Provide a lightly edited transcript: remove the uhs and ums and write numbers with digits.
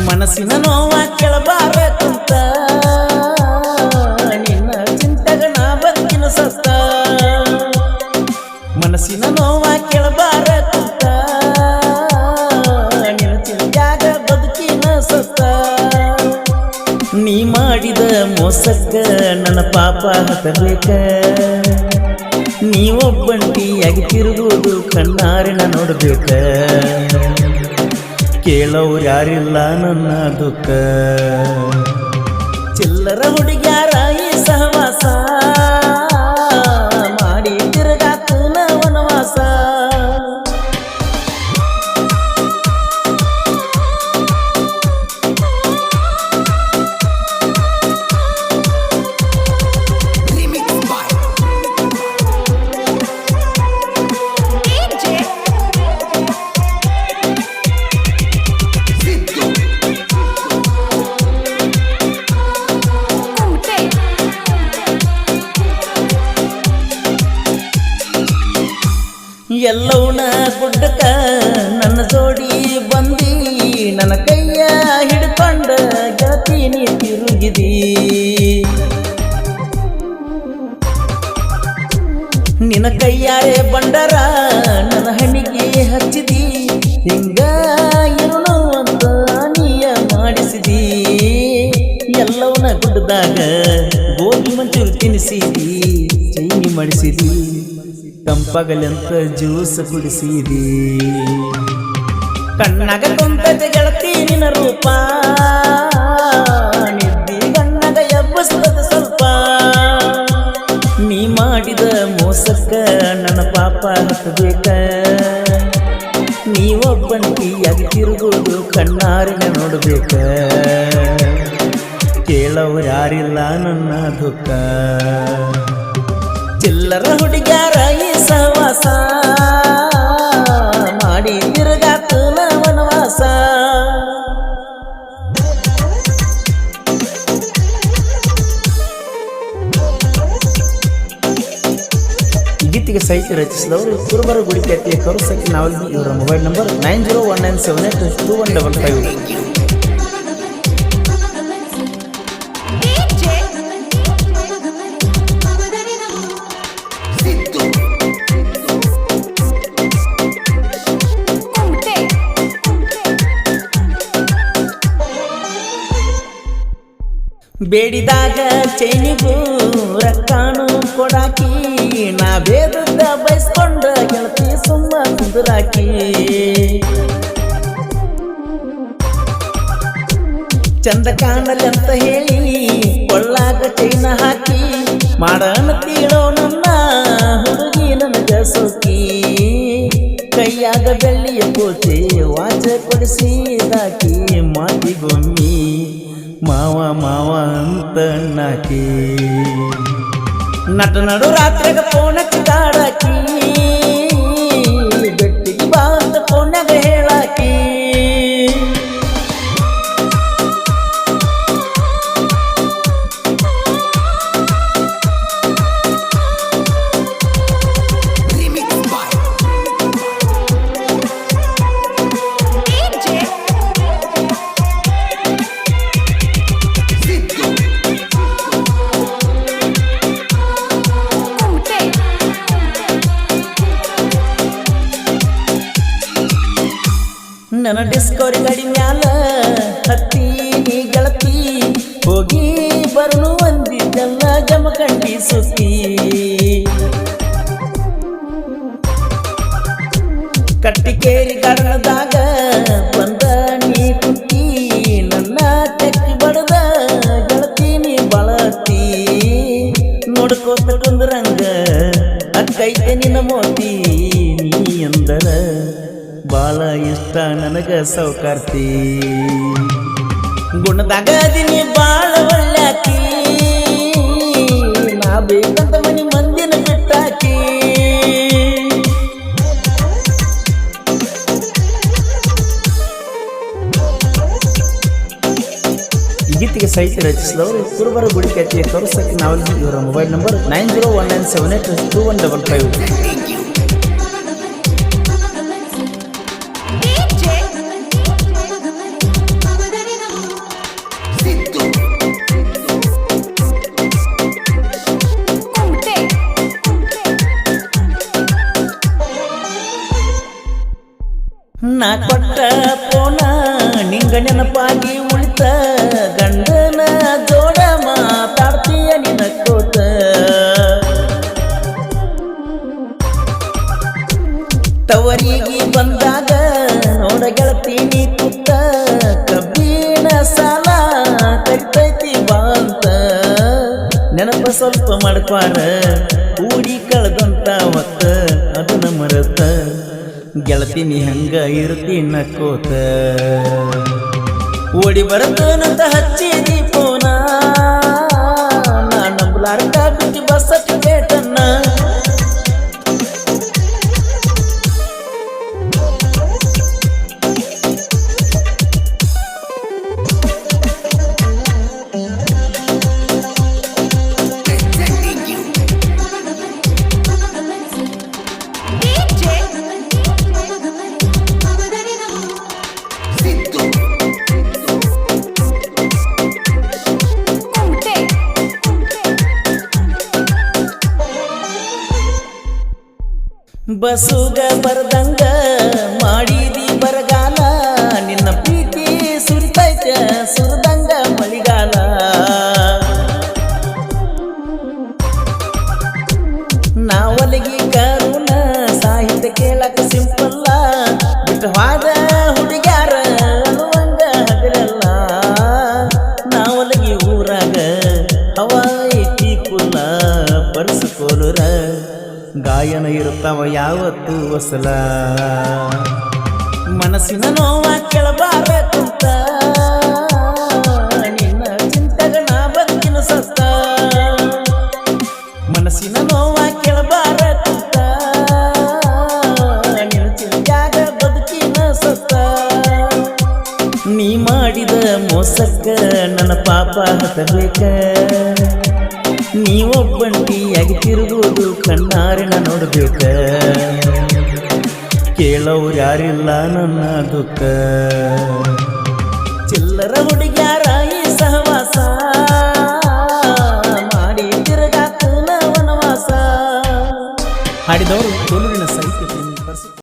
ಮನಸ್ಸಿನ ನೋವ ಕೇಳಬಾರಕಂತ ನಿನ್ನ ಚಿಂತೆಗ ನಾ ಬದುಕಿನ ಸತ್ತ ಮನಸ್ಸಿನ ನೋವ ಕೇಳಬಾರಕಂತ ನಿನ್ನ ಚಿಂತ್ಯಾಗ ಬದುಕಿನ ಸತ್ತ ನೀ ಮಾಡಿದ ಮೋಸಕ್ಕ ನನ್ನ ಪಾಪ ಹತ್ತಬೇಕ ನೀವೊಬ್ಬಂಟಿಯಾಗಿ ತಿರುಗುವುದು ಕಣ್ಣಾರಿನ ನೋಡ್ಬೇಕ ಕೇಳೋರು ಯಾರಿಲ್ಲ ನನ್ನ ದುಃಖ ಚಿಲ್ಲರ ಹುಡುಗ್ಯಾರ ಈ ಸಹವಾಸ ಮಾಡಿ ತಿರುಗಾತನ ವನವಾಸ ಎಲ್ಲವನ ಗುಡ್ಡಕ ನನ್ನ ಜೋಡಿ ಬಂದಿ ನನ್ನ ಕೈಯ ಹಿಡ್ಕೊಂಡ ಗೆಳತಿ ನೀ ತಿರುಗಿದಿ ನಿನ್ನ ಕೈಯಾರೆ ಬಂಡರ ನನ್ನ ಹಣ್ಣಿಗೆ ಹಚ್ಚಿದಿ ಹಿಂಗ ಇರುನು ಅಂತ ನೀಯ ಮಾಡಿಸಿದಿ ಎಲ್ಲವನ ಗುಡ್ಡದಾಗ ಗೋಬಿ ಮಂಚೂರಿ ತಿನ್ನಿಸಿದಿ ಚೈನಿ ಮಾಡಿಸಿದಿ ತಂಪಗಲೆಂತ ಜ್ಯೂಸ್ ಕುಡಿಸಿದಿ ಕಣ್ಣಾಗ ಕುಂತದ ಗೆಳತಿ ನಿನ್ನ ರೂಪ ನಿದ್ದಿ ಗಣ್ಣಗ ಎಬ್ಬಿಸ್ತದ ಸ್ವಲ್ಪ ನೀ ಮಾಡಿದ ಮೋಸಕ್ಕ ನನ್ನ ಪಾಪ ಹತ್ತಬೇಕ ನೀವೊಬ್ಬಂಟಿಯಾಗಿ ತಿರುಗುವುದು ಕಣ್ಣಾರಿನ ನೋಡ್ಬೇಕ ಕೇಳೋರು ಯಾರಿಲ್ಲ ನನ್ನ ದುಃಖ ಚಿಲ್ಲರ ಹುಡುಗ್ಯಾರ ಈ ಸಹವಾಸ ಮಾಡಿ ತಿರುಗಾತನ ವನವಾಸ ಗೀತೆಗೆ ಸಾಹಿತ್ಯ ರಚಿಸಿದವರು ಕುರುಬರ ಗುಡಿಕೇತಿಯ ಕರುಸಕ್ಕಿ ನಾವಲ್ಗಿ ಇವರ ಮೊಬೈಲ್ ನಂಬರ್ 9019782155 ಬೇಡಿದಾಗ ಚೈನಿಗೂ ರಕ್ಕಾನು ಕೊಡಾಕಿ ನಾ ಬೇದದ ಬಯಸ್ಕೊಂಡ ಗೆಳತಿ ಸುಮ್ಮ ಕುಂದುರಾಕಿ ಚಂದ ಕಾಣಲಿ ಅಂತ ಹೇಳಿ ಕೊಳ್ಳಾಗ ಚೈನ ಹಾಕಿ ಮಾಡನ ತೀಳೋ ನನ್ನ ಹುಡುಗಿ ನನಗ ಸೋಕಿ ಕೈಯಾಗ ಬೆಳ್ಳಿಯ ಪೂಜೆ ವಾಚ ಕೊಡಿಸಿದಾಕಿ ಮಾತಿಗೊಮ್ಮಿ ಮಾವ ಮಾವ ಅಂತ ನಾಕಿ ನಟ ನಡು ರಾತ್ರಿಗ ಫೋನ್ ಹಚ್ಚಿದಾಡಾಕಿ ಬೆಟ್ಟಿಗೆ ಬಾ ಅಂತ ಫೋನ್ಯಾಗ ಹೇಳಾಕಿ ನನ್ನ ಡಿಸ್ಕವರಿ ಗಾಡಿ ಮ್ಯಾಲ ಹತ್ತಿ ನೀ ಗೆಳತಿ ಹೋಗಿ ಬರುನು ಅಂದಿದ್ದೆಲ್ಲ ಜಮಖಂಡಿ ಸುತ್ತಿ ಕಟ್ಟಿಕೇರಿ ಗಡನದಾಗ ಬಂದ ನೀ ಕುಂತಿ ನನ್ನ ತೆಕ್ಕಿ ಬಡದ ಗೆಳತಿ ನೀ ಬಳತಿ ನೋಡ್ಕೋತ ಕುಂದ್ರಂಗ ಅಕ್ಕೈತೆ ನಿನ್ನ ಮೋತಿ ನೀ ಅಂದರ ಬಾಳ ಇಷ್ಟ ನನಗ ಸೌಕಾರ್ತಿ ಗುಣದಾಗ ದಿನಿ ಬಾಳ ಒಳ್ಳ್ಯಾಕಿ ನಾ ಬೇಕಂತ ಮನಿ ಮಂದಿನ ಬಿಟ್ಟಾಕಿ ಗೀತೆಗೆ ಸಾಹಿತ್ಯ ರಚಿಸಿದವರು ಕುರುಬರ ಗುಡಿಕೇತಿಯ ಕರುಸಕ್ಕಿ ನಾವಲ್ಗಿ ಇವರ ಮೊಬೈಲ್ ನಂಬರ್ 9019782155 DJ ನಾ ಕೊಟ್ಟ ಪೋನ ನಿಂಗ ನೆನಪಾಗಿ ಉಳಿತ ಗಂಡನ ಜೋಡ ಮಾತಾಡ್ತೀಯ ನಿನ್ನ ಕೋತ ತವರಿಗೆ ಬಂದಾಗ ನೋಡ ಗೆಳತೀನಿ ಕೂತ ಕಬ್ಬಿನ ಸಾಲ ಕರಿತೈತಿ ಬಾಂತ ನೆನಪ ಸ್ವಲ್ಪ ಮಾಡ್ಕ್ವಾರ ಕೂಡಿ ಕಳೆದಂತ ಹೊತ್ತ ಅದನ್ನ ಮರತ ಗೆಳತೀನಿ ಹಂಗ ಇರ್ತೀನ ಕೋತ ಓಡಿ ಬರತನಂತ ಹಚ್ಚಿದಿ ಪೋನ ನಾ ನಂಬಲಾರ್ಕ ಬಿಟ್ಟು ಬಸ್ ಟಿಕೆಟನ್ನ ಬಸುಗ ಬರ್ದಂಗ ಮಾಡಿದಿ ಬರಗಾಲ ನಿನ್ನ ಪ್ರೀತಿ ಸುರಿತೈತ ಸುರದಂಗ ಮಳಿಗಾಲ ನಾವಲಿಗಿ ಕರುಣ ಸಾಹಿತ್ಯ ಕೇಳಕ ಸಿಂಪಲ್ಲ ಬಿಟ್ಟವಾದ ಹುಡುಗ್ಯಾರ ಅನ್ನುವಂಗ ಹಗರಲ್ಲ ನಾವಲಿಗಿ ಊರಾಗ ಹವಾ ಐತಿ ಕುಲ್ಲ ಪಡಿಸ್ಕೋಲುರ ಗಾಯನ ಇರುತ್ತವ ಯಾವತ್ತೂ ಹೊಸಲ ಮನಸ್ಸಿನ ನೋವ ಕೆಳಬಾರ ಕುಂತ ನಿನ್ನ ಚಿಂತಗ ನಾ ಬದುಕಿನ ಸತ್ತ ಮನಸ್ಸಿನ ನೋವ ಕೆಳಬಾರ ಕುಂತ ನಿನ್ನ ಚಿಂತ್ಯಾಗ ಬದುಕಿನ ಸತ್ತ ನೀ ಮಾಡಿದ ಮೋಸಕ್ಕ ನನ್ನ ಪಾಪ ಹತ್ತಬೇಕ ನೀವೊಬ್ಬಂಟಿಯಾಗಿ ತಿರುಗುವುದು ಕಣ್ಣಾರಿನ ನೋಡ್ಬೇಕ ಕೇಳೋರು ಯಾರಿಲ್ಲ ನನ್ನ ದುಃಖ